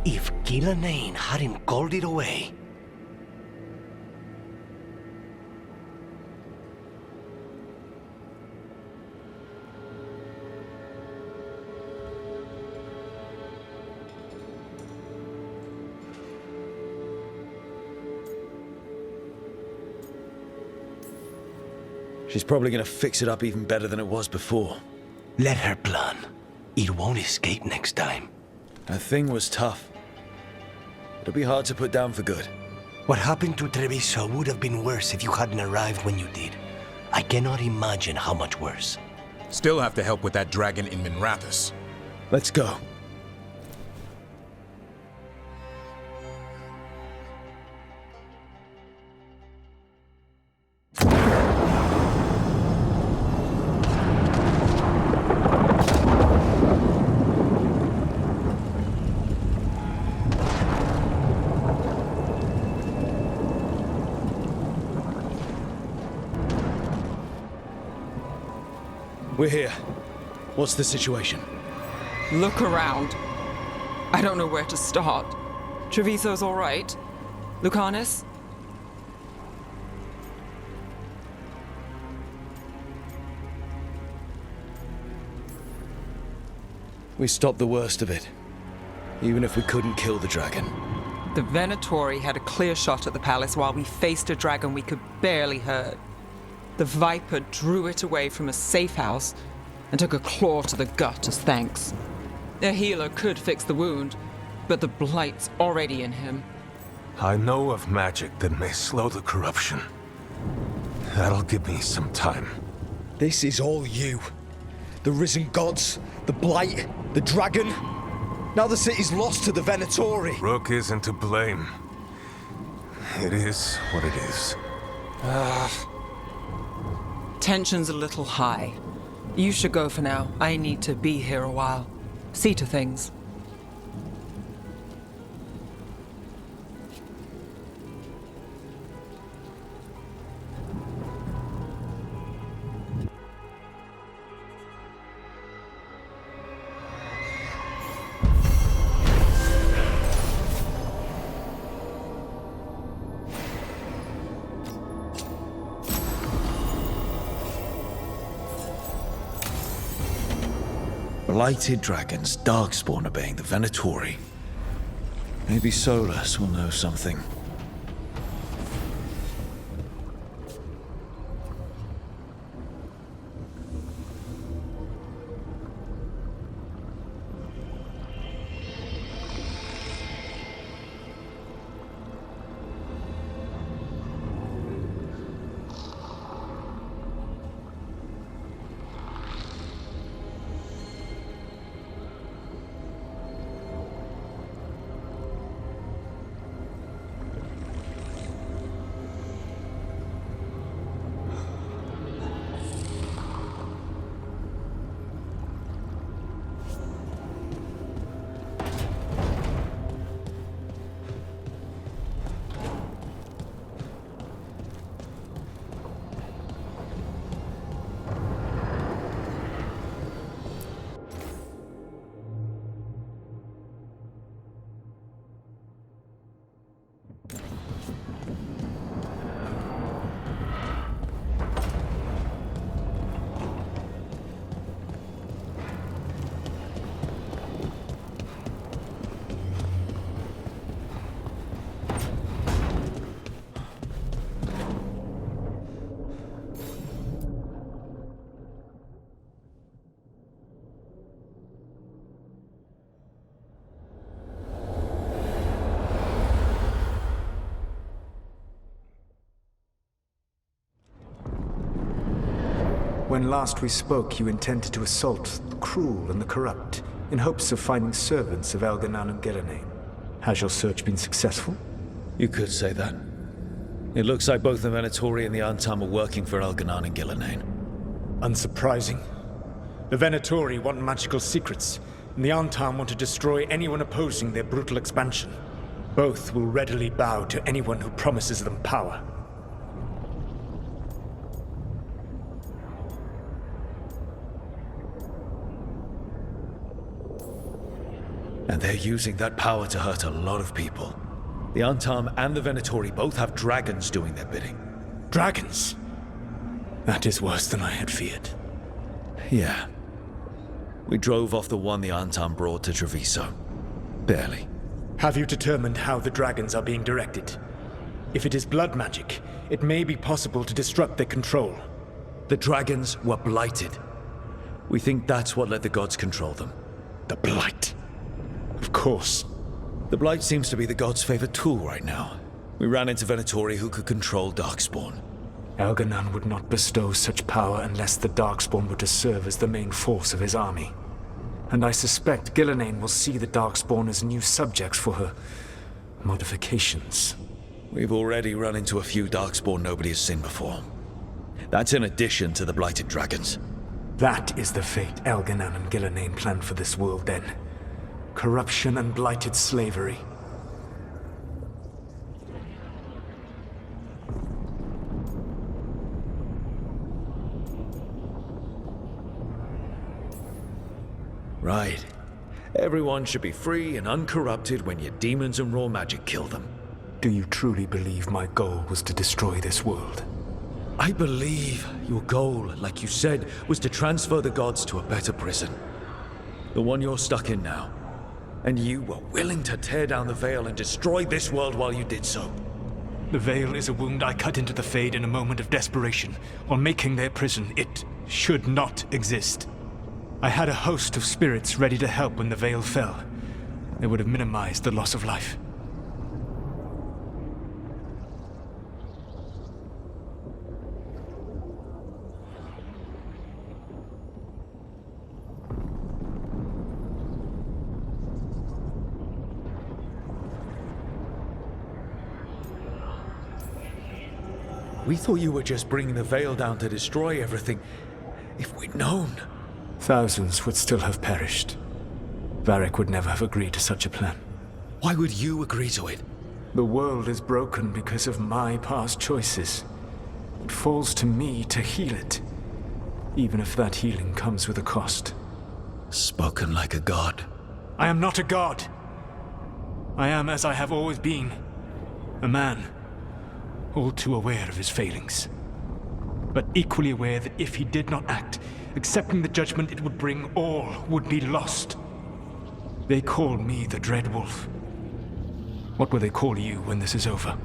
If Gillenane hadn't called it away... She's probably gonna fix it up even better than it was before. Let her plan. It won't escape next time. That thing was tough. It'll be hard to put down for good. What happened to Treviso would have been worse if you hadn't arrived when you did. I cannot imagine how much worse. Still have to help with that dragon in Minrathous. Let's go. We're here. What's the situation? Look around. I don't know where to start. Treviso's all right. Lucanus? We stopped the worst of it. Even if we couldn't kill the dragon. The Venatori had a clear shot at the palace while we faced a dragon we could barely hurt. The Viper drew it away from a safe house and took a claw to the gut as thanks. A healer could fix the wound, but the blight's already in him. I know of magic that may slow the corruption. That'll give me some time. This is all you. The risen gods, the blight, the dragon. Now the city's lost to the Venatori. Rook isn't to blame. It is what it is. Tension's a little high. You should go for now. I need to be here a while. See to things. Blighted dragons, Darkspawn obeying the Venatori. Maybe Solus will know something. When last we spoke, you intended to assault the cruel and the corrupt, in hopes of finding servants of Elganan and Gillenane. Has your search been successful? You could say that. It looks like both the Venatori and the Antam are working for Elganan and Gillenane. Unsurprising. The Venatori want magical secrets, and the Antam want to destroy anyone opposing their brutal expansion. Both will readily bow to anyone who promises them power. And they're using that power to hurt a lot of people. The Antam and the Venatori both have dragons doing their bidding. Dragons? That is worse than I had feared. Yeah. We drove off the one the Antam brought to Treviso. Barely. Have you determined how the dragons are being directed? If it is blood magic, it may be possible to disrupt their control. The dragons were blighted. We think that's what let the gods control them. The Blight. Of course. The Blight seems to be the gods' favorite tool right now. We ran into Venatori who could control Darkspawn. Elganon would not bestow such power unless the Darkspawn were to serve as the main force of his army. And I suspect Gillenane will see the Darkspawn as new subjects for her modifications. We've already run into a few Darkspawn nobody has seen before. That's in addition to the Blighted Dragons. That is the fate Elganon and Gillenane planned for this world then. Corruption and blighted slavery. Right. Everyone should be free and uncorrupted when your demons and raw magic kill them. Do you truly believe my goal was to destroy this world? I believe your goal, like you said, was to transfer the gods to a better prison. The one you're stuck in now. And you were willing to tear down the veil and destroy this world while you did so. The veil is a wound I cut into the Fade in a moment of desperation. On making their prison, it should not exist. I had a host of spirits ready to help when the veil fell. They would have minimized the loss of life. We thought you were just bringing the veil down to destroy everything. If we'd known. Thousands would still have perished. Varric would never have agreed to such a plan. Why would you agree to it? The world is broken because of my past choices. It falls to me to heal it, even if that healing comes with a cost. Spoken like a god. I am not a god. I am as I have always been, a man, all too aware of his failings, but equally aware that if he did not act, accepting the judgment it would bring, all would be lost. They call me the Dread Wolf. What will they call you when this is over?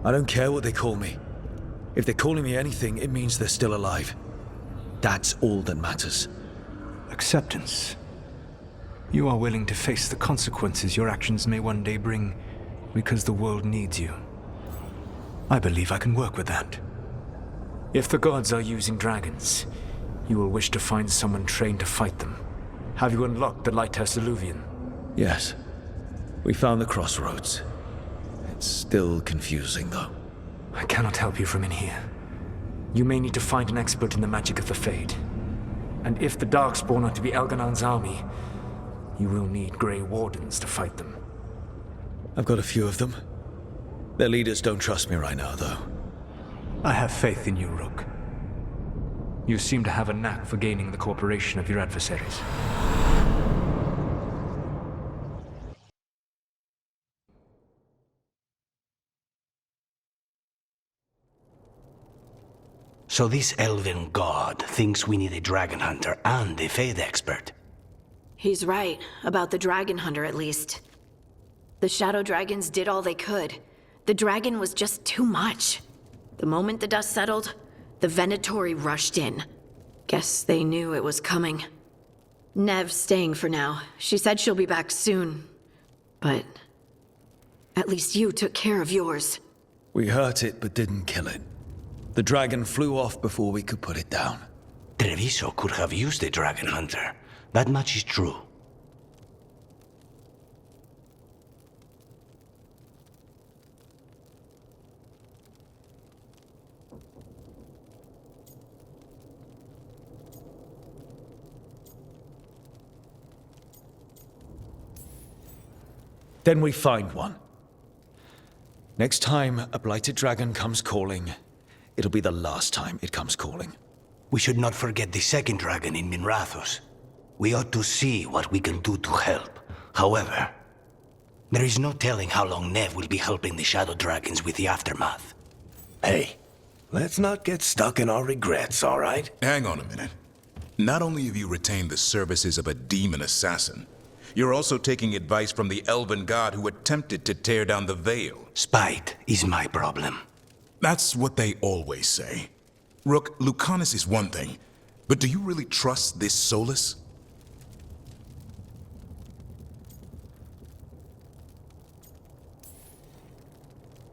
I don't care what they call me. If they're calling me anything, it means they're still alive. That's all that matters. Acceptance. You are willing to face the consequences your actions may one day bring because the world needs you. I believe I can work with that. If the gods are using dragons, you will wish to find someone trained to fight them. Have you unlocked the Lighthouse Illuvian? Yes. We found the crossroads. It's still confusing, though. I cannot help you from in here. You may need to find an expert in the magic of the Fade. And if the Darkspawn are to be Elganon's army, you will need Grey Wardens to fight them. I've got a few of them. Their leaders don't trust me right now, though. I have faith in you, Rook. You seem to have a knack for gaining the cooperation of your adversaries. So this elven god thinks we need a dragon hunter and a Fade expert. He's right, about the dragon hunter at least. The Shadow Dragons did all they could. The dragon was just too much. The moment the dust settled, the Venatori rushed in. Guess they knew it was coming. Nev's staying for now. She said she'll be back soon. But at least you took care of yours. We hurt it, but didn't kill it. The dragon flew off before we could put it down. Treviso could have used a dragon hunter. That much is true. Then we find one. Next time a blighted dragon comes calling, it'll be the last time it comes calling. We should not forget the second dragon in Minrathos. We ought to see what we can do to help. However, there is no telling how long Nev will be helping the Shadow Dragons with the aftermath. Hey, let's not get stuck in our regrets, all right? Hang on a minute. Not only have you retained the services of a demon assassin, you're also taking advice from the elven god who attempted to tear down the veil. Spite is my problem. That's what they always say. Rook, Lucanus is one thing, but do you really trust this Solus?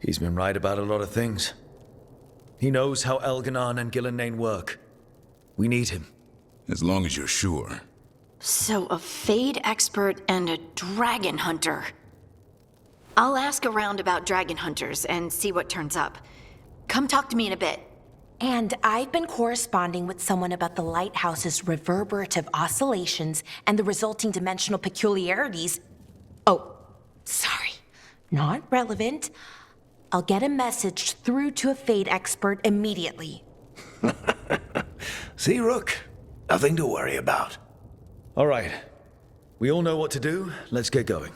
He's been right about a lot of things. He knows how Elganon and Gillenane work. We need him. As long as you're sure. So, a Fade expert and a dragon hunter. I'll ask around about dragon hunters and see what turns up. Come talk to me in a bit. And I've been corresponding with someone about the lighthouse's reverberative oscillations and the resulting dimensional peculiarities. Oh, sorry. Not relevant. I'll get a message through to a Fade expert immediately. See, Rook? Nothing to worry about. All right. We all know what to do. Let's get going.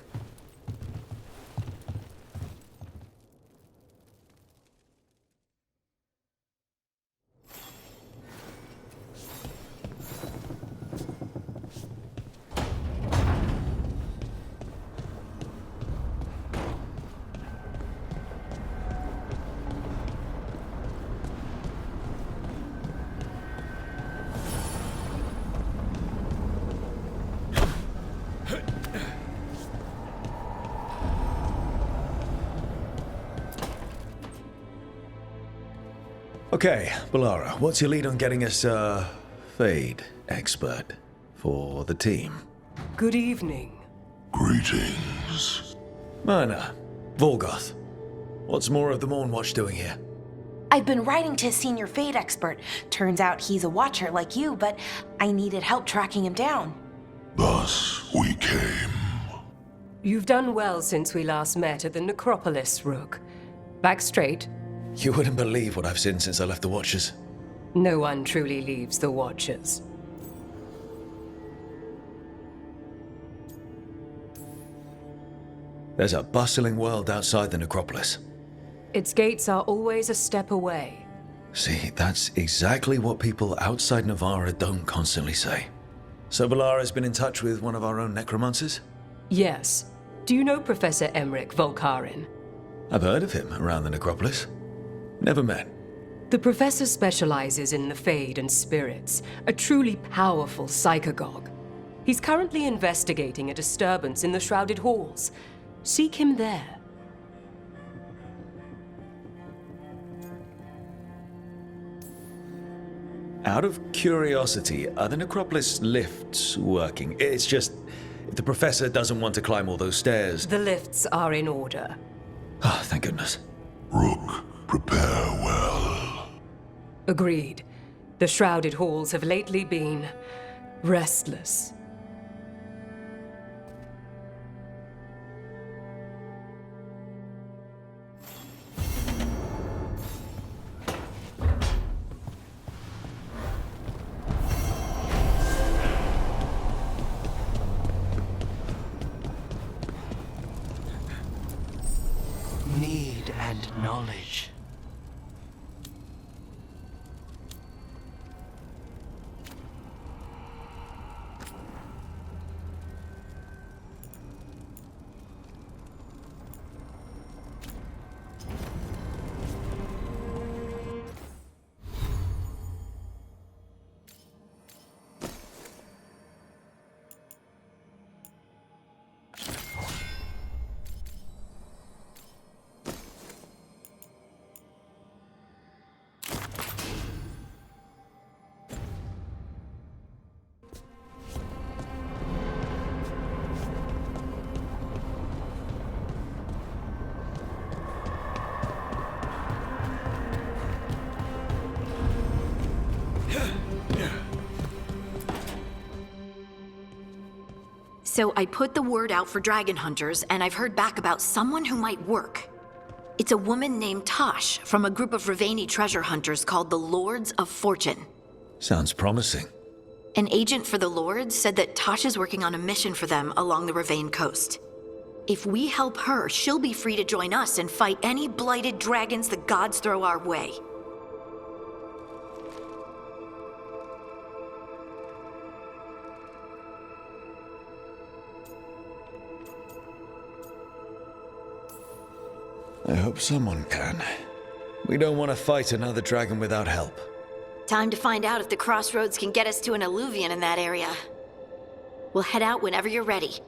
Okay, Balara, what's your lead on getting us a Fade expert for the team? Good evening. Greetings. Myrna, Volgoth, what's more of the Mournwatch doing here? I've been writing to a senior Fade expert. Turns out he's a watcher like you, but I needed help tracking him down. Thus we came. You've done well since we last met at the Necropolis, Rook. Back straight. You wouldn't believe what I've seen since I left the Watchers. No one truly leaves the Watchers. There's a bustling world outside the Necropolis. Its gates are always a step away. See, that's exactly what people outside Navarra don't constantly say. So Balara's been in touch with one of our own necromancers? Yes. Do you know Professor Emmerich Volkarin? I've heard of him around the Necropolis. Never met. The professor specializes in the Fade and spirits, a truly powerful psychagogue. He's currently investigating a disturbance in the Shrouded Halls. Seek him there. Out of curiosity, are the Necropolis lifts working? It's just, if the professor doesn't want to climb all those stairs... The lifts are in order. Ah, thank goodness. Rook, prepare well. Agreed. The Shrouded Halls have lately been restless. Need and knowledge. So I put the word out for dragon hunters, and I've heard back about someone who might work. It's a woman named Tosh from a group of Riveni treasure hunters called the Lords of Fortune. Sounds promising. An agent for the Lord said that Tasha's working on a mission for them along the Ravane coast. If we help her, she'll be free to join us and fight any blighted dragons the gods throw our way. I hope someone can. We don't want to fight another dragon without help. Time to find out if the crossroads can get us to an Alluvian in that area. We'll head out whenever you're ready.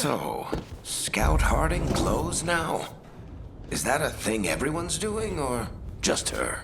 So, Scout Harding glows now? Is that a thing everyone's doing, or just her?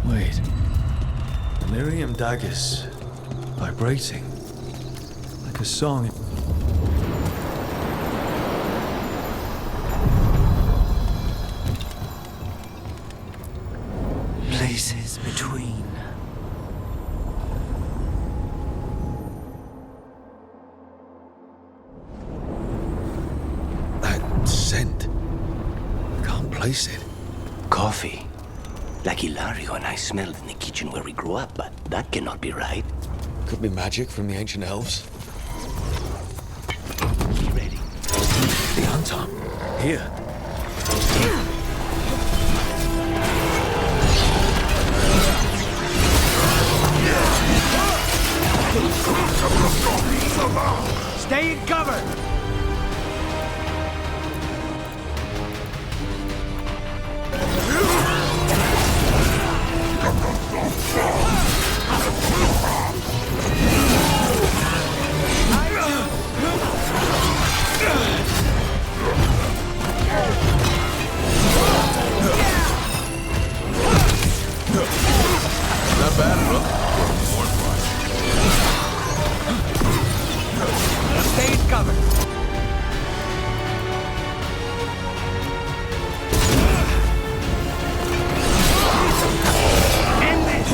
Wait. Miriam daggers vibrating like a song. Places between. That scent. Can't place it. Coffee. Like Hilario and I smelled in the kitchen where we grew up, but that cannot be right. Could be magic from the ancient elves. Be ready. The Anton. Here. Stay in cover! Not bad, Rook. Stay in cover! End this!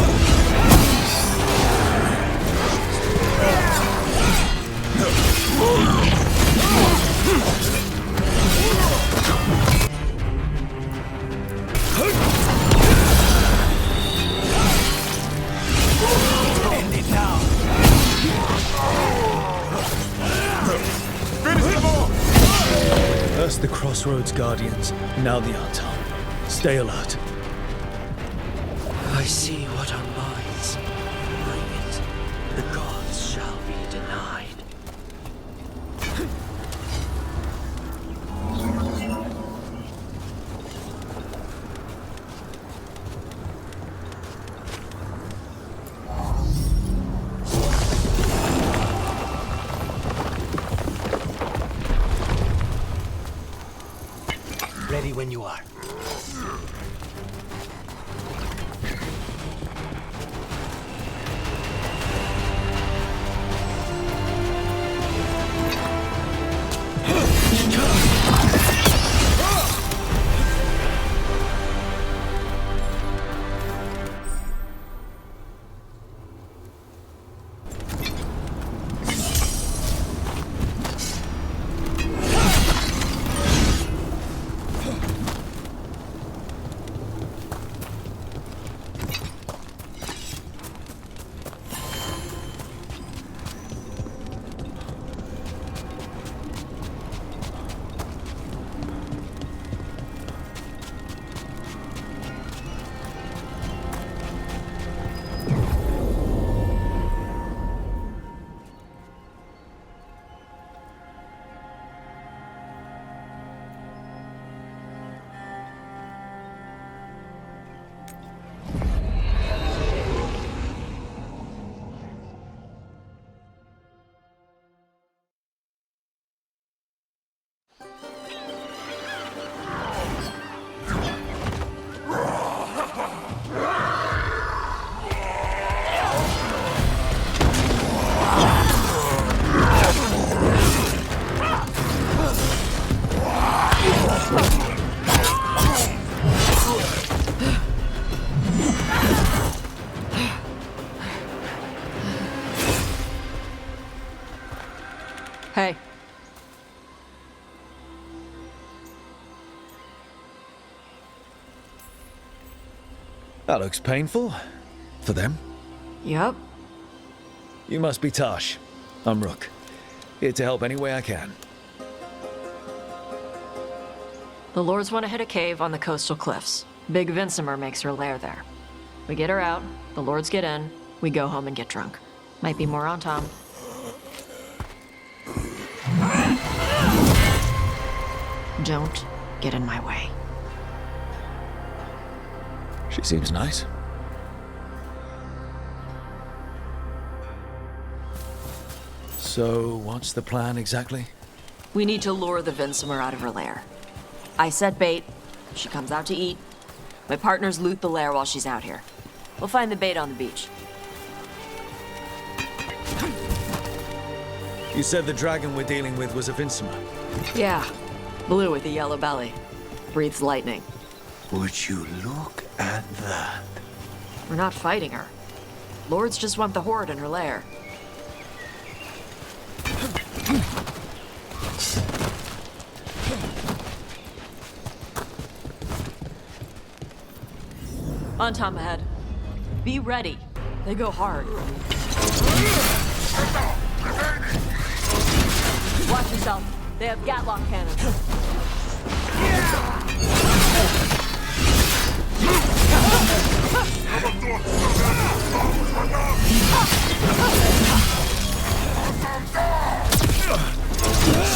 End it now! First the Crossroads Guardians, now the Anton. Stay alert. I see what our minds bring it. The gods shall be denied. Ready when you are. Hey. That looks painful. For them. Yup. You must be Tosh. I'm Rook. Here to help any way I can. The Lords want to hit a cave on the coastal cliffs. Big Vinsimer makes her lair there. We get her out, the Lords get in, we go home and get drunk. Might be more on Tom. Don't get in my way. She seems nice. So, what's the plan exactly? We need to lure the Vinsimer out of her lair. I set bait, she comes out to eat. My partners loot the lair while she's out here. We'll find the bait on the beach. You said the dragon we're dealing with was a Vincimer. Yeah. Blue with a yellow belly. Breathes lightning. Would you look at that? We're not fighting her. Lords just want the Horde in her lair. On Tom ahead. Be ready. They go hard. Watch yourself. They have Gatlock cannons.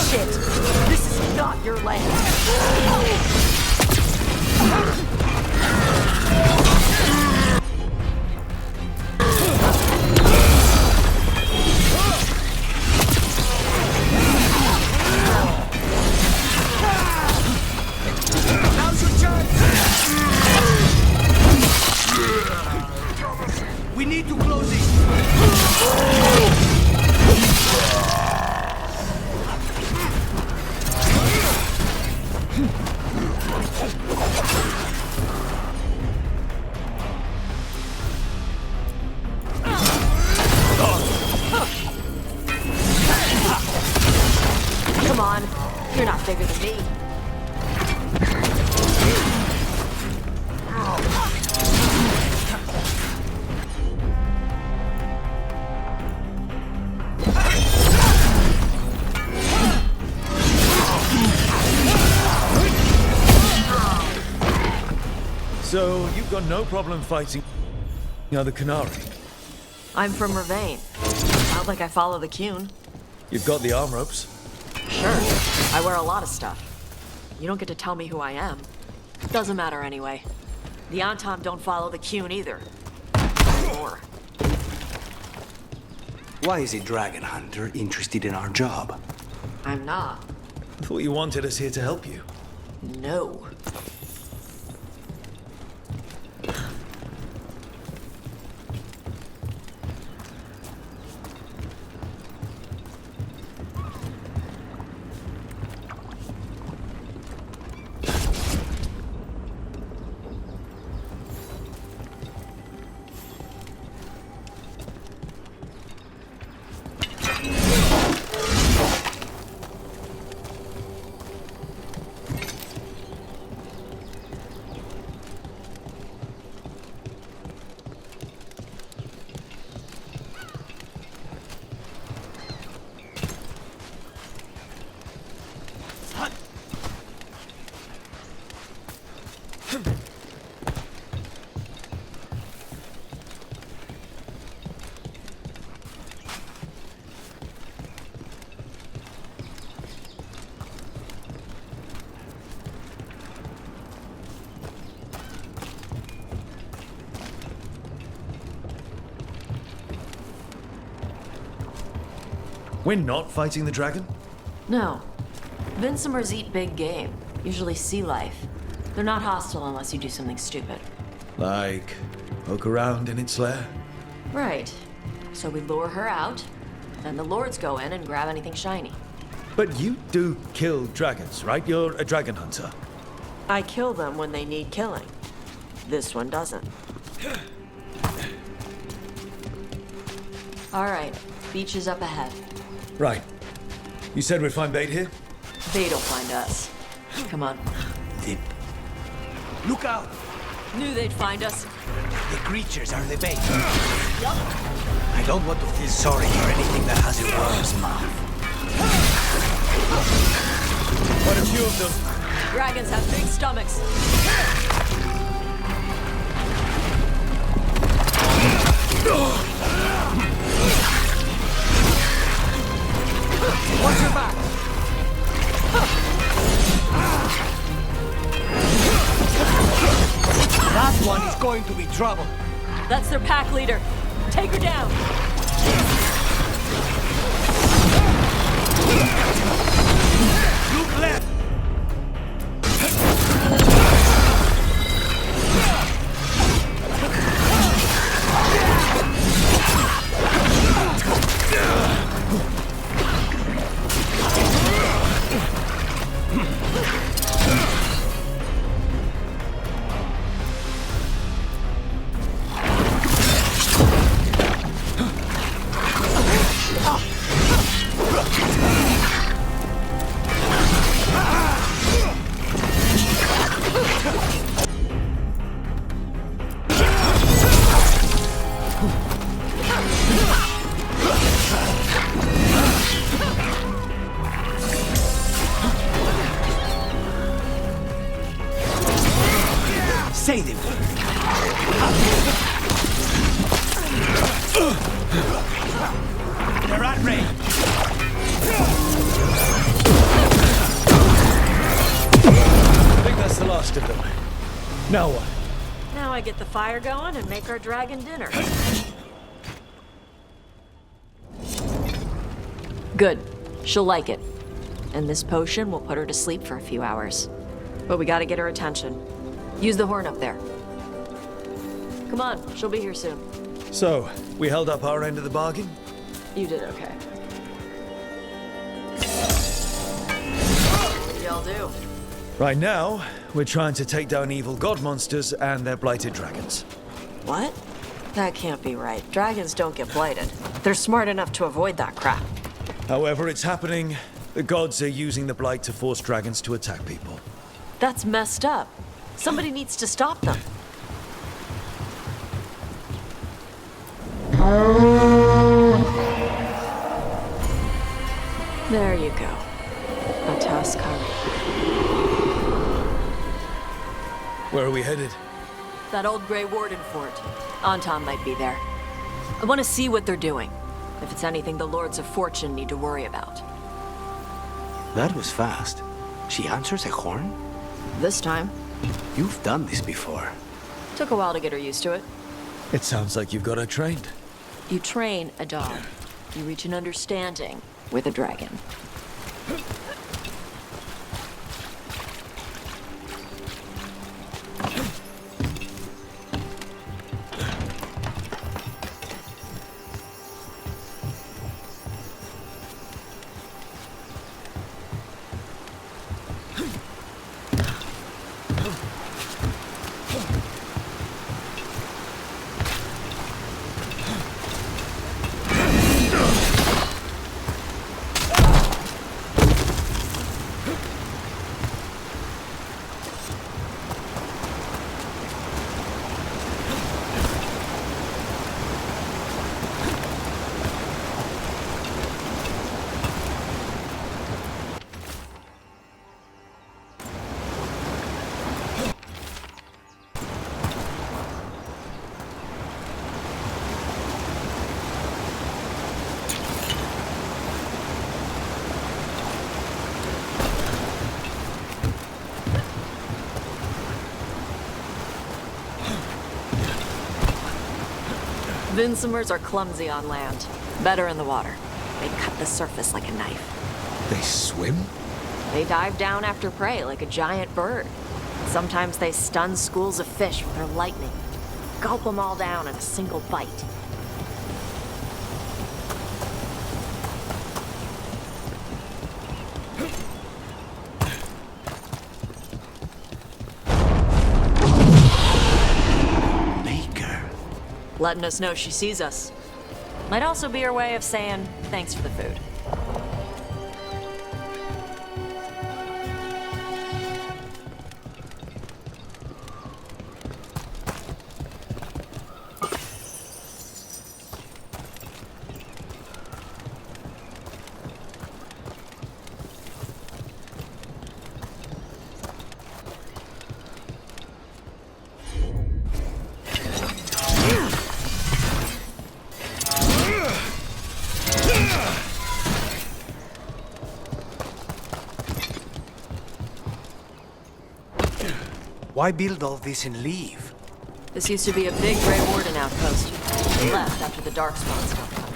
Shit! This is not your land. Now's your chance! We need to close this! Come on. You're not bigger than me. So, you've got no problem fighting the other Qunari? I'm from Ravain. Not like I follow the Qun. You've got the arm ropes? Sure. I wear a lot of stuff. You don't get to tell me who I am. Doesn't matter anyway. The Antam don't follow the Qun either. Or. Why is a dragon hunter interested in our job? I'm not. I thought you wanted us here to help you. No. We're not fighting the dragon? No. Vincimers eat big game, usually sea life. They're not hostile unless you do something stupid. Like, poke around in its lair? Right. So we lure her out, then the lords go in and grab anything shiny. But you do kill dragons, right? You're a dragon hunter. I kill them when they need killing. This one doesn't. All right, beach is up ahead. Right. You said we'd find bait here? Bait'll find us. Come on. Dip. Look out! Knew they'd find us. The creatures are the bait. Yup. I don't want to feel sorry for anything that has a worm's mouth. Quite a few of them. Dragons have big stomachs. Watch your back! That one is going to be trouble. That's their pack leader. Take her down. Look left! Now what? Now I get the fire going and make our dragon dinner. Good. She'll like it. And this potion will put her to sleep for a few hours. But we gotta get her attention. Use the horn up there. Come on, she'll be here soon. So, we held up our end of the bargain? You did okay. What do y'all do? Right now, we're trying to take down evil god monsters and their blighted dragons. What? That can't be right. Dragons don't get blighted. They're smart enough to avoid that crap. However it's happening, the gods are using the blight to force dragons to attack people. That's messed up. Somebody needs to stop them. There you go. A task complete. Where are we headed? That old Grey Warden fort. Anton might be there. I want to see what they're doing. If it's anything the Lords of Fortune need to worry about. That was fast. She answers a horn? This time. You've done this before. Took a while to get her used to it. It sounds like you've got her trained. You train a dog. You reach an understanding with a dragon. Vincimers are clumsy on land. Better in the water. They cut the surface like a knife. They swim? They dive down after prey like a giant bird. Sometimes they stun schools of fish with their lightning. Gulp them all down in a single bite. Letting us know she sees us. Might also be her way of saying thanks for the food. Why build all this and leave? This used to be a big Grey Warden outpost. They left after the Darkspawn stopped coming.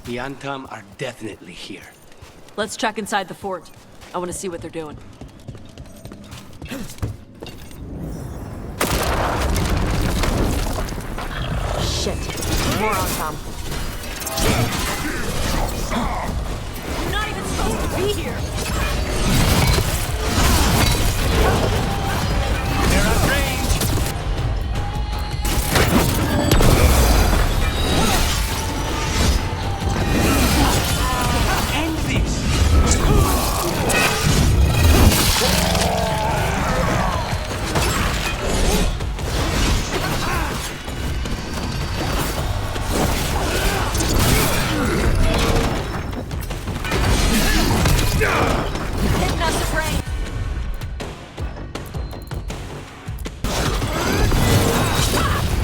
The Antam are definitely here. Let's check inside the fort. I want to see what they're doing. Shit. More on Tom. You're not even supposed to be here! They're at range! End this!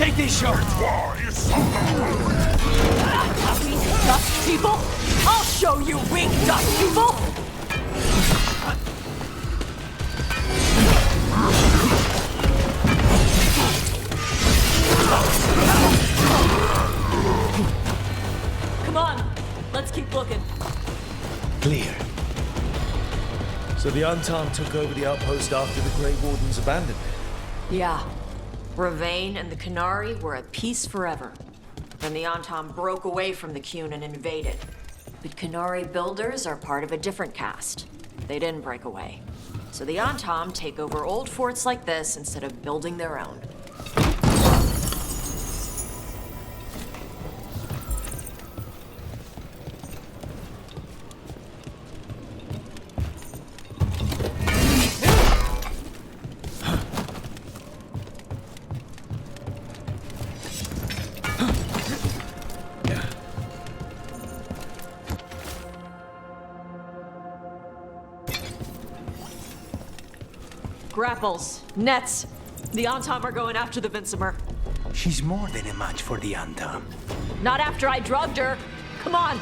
Take this shot! Weak dust people? I'll show you weak dust people! Come on, let's keep looking. Clear. So the Antam took over the outpost after the Grey Wardens abandoned it. Yeah. Ravain and the Canary were at peace forever. Then the Antam broke away from the Qun and invaded. But Canary builders are part of a different caste. They didn't break away. So the Antam take over old forts like this instead of building their own. Grapples, nets. The Antam are going after the Vinsimer. She's more than a match for the Antam. Not after I drugged her. Come on.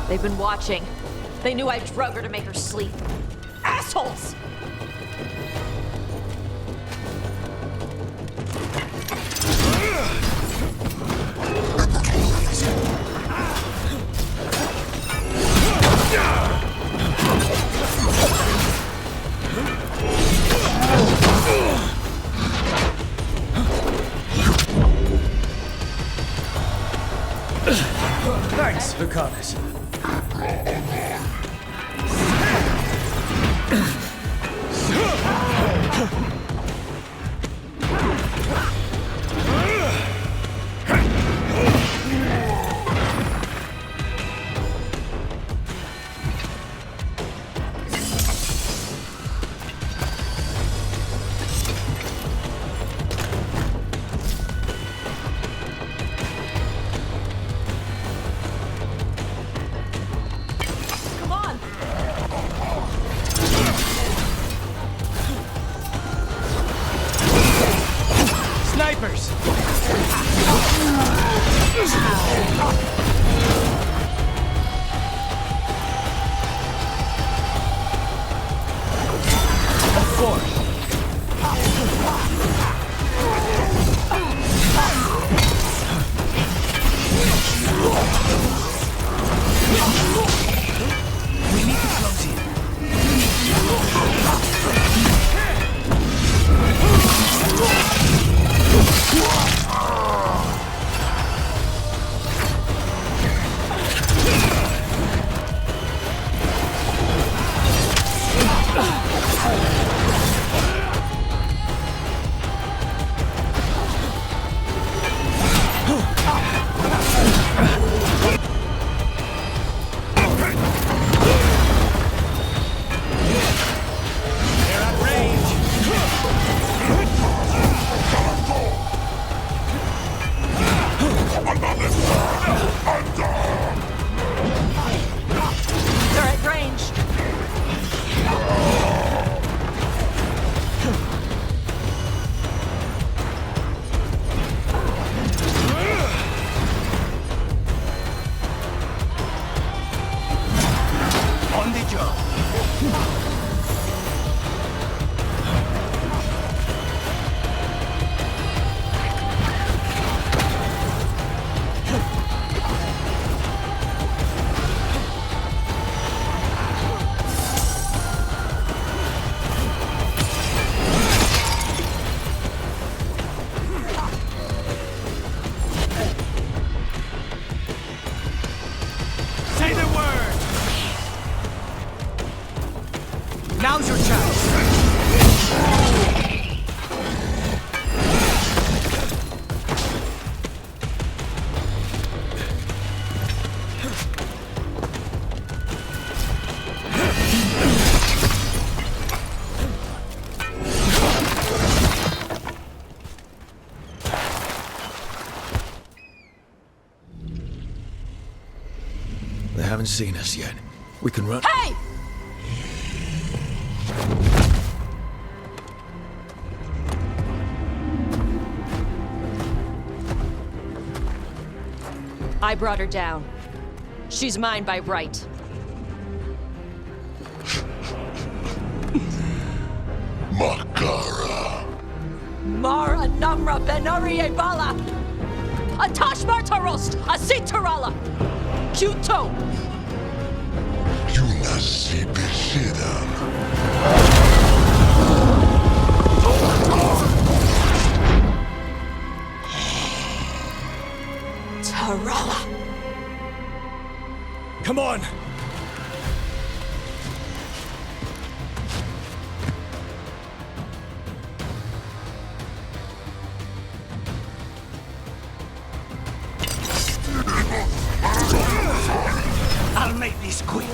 They've been watching. They knew I drug her to make her sleep. Assholes! Thanks, Lucanus. Snipers! We need to close in. They're at range. On the job. Say the word! Now's your chance! They haven't seen us yet. We can run. Hey! I brought her down. She's mine by right. Makara. Mara Namra Benari Bala! Atash Martarost! Asitarala! Kyuto! Yunasi Bishidam. Tarala! Come on! I'll make this quick.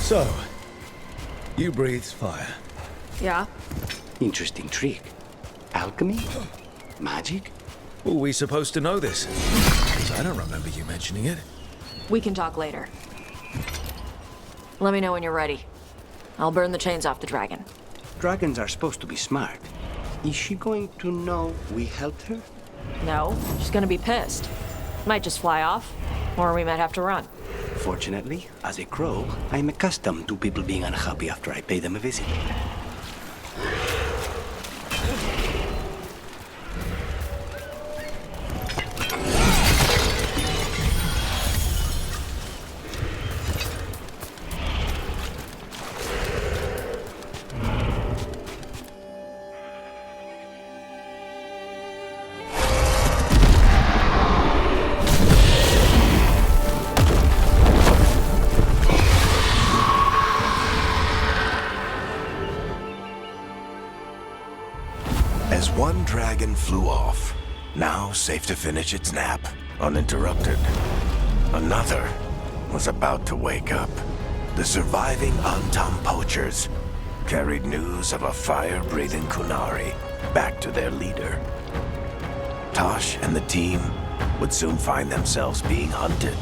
So, you breathe fire. Yeah? Interesting trick. Alchemy? Magic? Were we supposed to know this? 'Cause I don't remember you mentioning it. We can talk later. Let me know when you're ready. I'll burn the chains off the dragon. Dragons are supposed to be smart. Is she going to know we helped her? No, she's gonna be pissed. Might just fly off, or we might have to run. Fortunately, as a crow, I'm accustomed to people being unhappy after I pay them a visit. As one dragon flew off, now safe to finish its nap, uninterrupted, another was about to wake up. The surviving Antam poachers carried news of a fire-breathing Kunari back to their leader. Tosh and the team would soon find themselves being hunted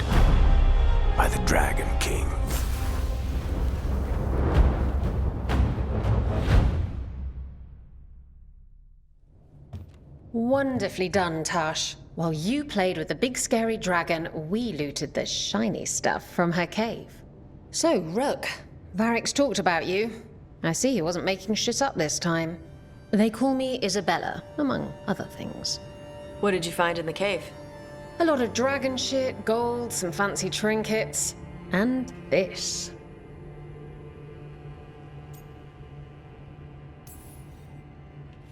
by the Dragon King. Wonderfully done, Tash. While you played with the big scary dragon, we looted the shiny stuff from her cave. So, Rook, Varric's talked about you. I see he wasn't making shit up this time. They call me Isabella, among other things. What did you find in the cave? A lot of dragon shit, gold, some fancy trinkets, and this.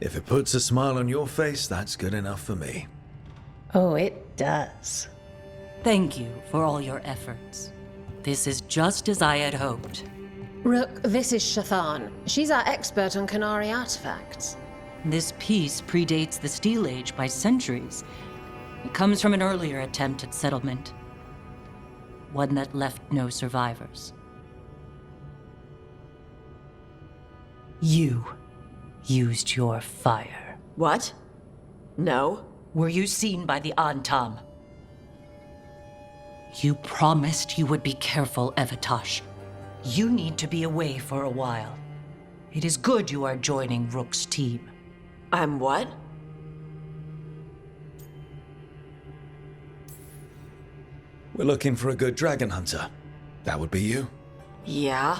If it puts a smile on your face, that's good enough for me. Oh, it does. Thank you for all your efforts. This is just as I had hoped. Rook, this is Shathan. She's our expert on Kunari artifacts. This piece predates the Steel Age by centuries. It comes from an earlier attempt at settlement. One that left no survivors. You used your fire. What? No. Were you seen by the Antam? You promised you would be careful, Evatosh. You need to be away for a while. It is good you are joining Rook's team. I'm what? We're looking for a good dragon hunter. That would be you. Yeah?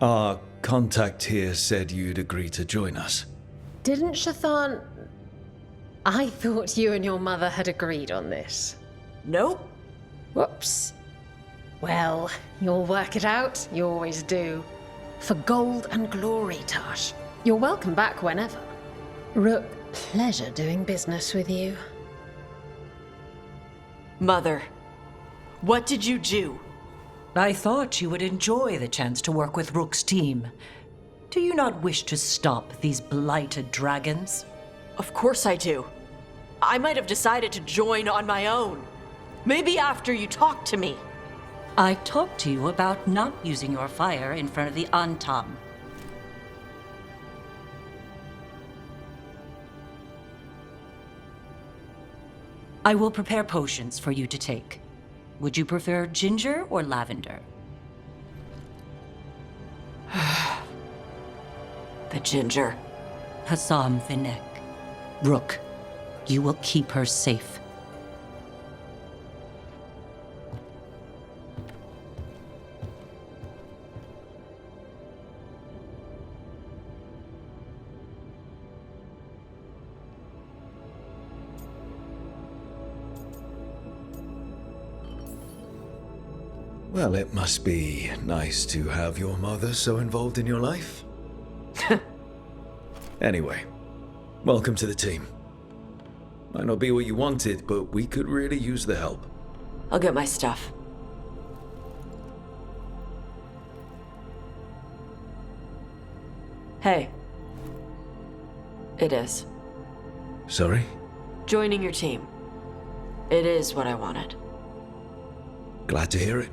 Our contact here said you'd agree to join us. Didn't Shathan... I thought you and your mother had agreed on this. Nope. Whoops. Well, you'll work it out. You always do. For gold and glory, Tash. You're welcome back whenever. Rook, pleasure doing business with you. Mother, what did you do? I thought you would enjoy the chance to work with Rook's team. Do you not wish to stop these blighted dragons? Of course I do. I might have decided to join on my own. Maybe after you talked to me. I talked to you about not using your fire in front of the Antam. I will prepare potions for you to take. Would you prefer ginger or lavender? The ginger. Hassam Vinek. Rook, you will keep her safe. Well, it must be nice to have your mother so involved in your life. Anyway, welcome to the team. Might not be what you wanted, but we could really use the help. I'll get my stuff. Hey. It is. Sorry? Joining your team. It is what I wanted. Glad to hear it.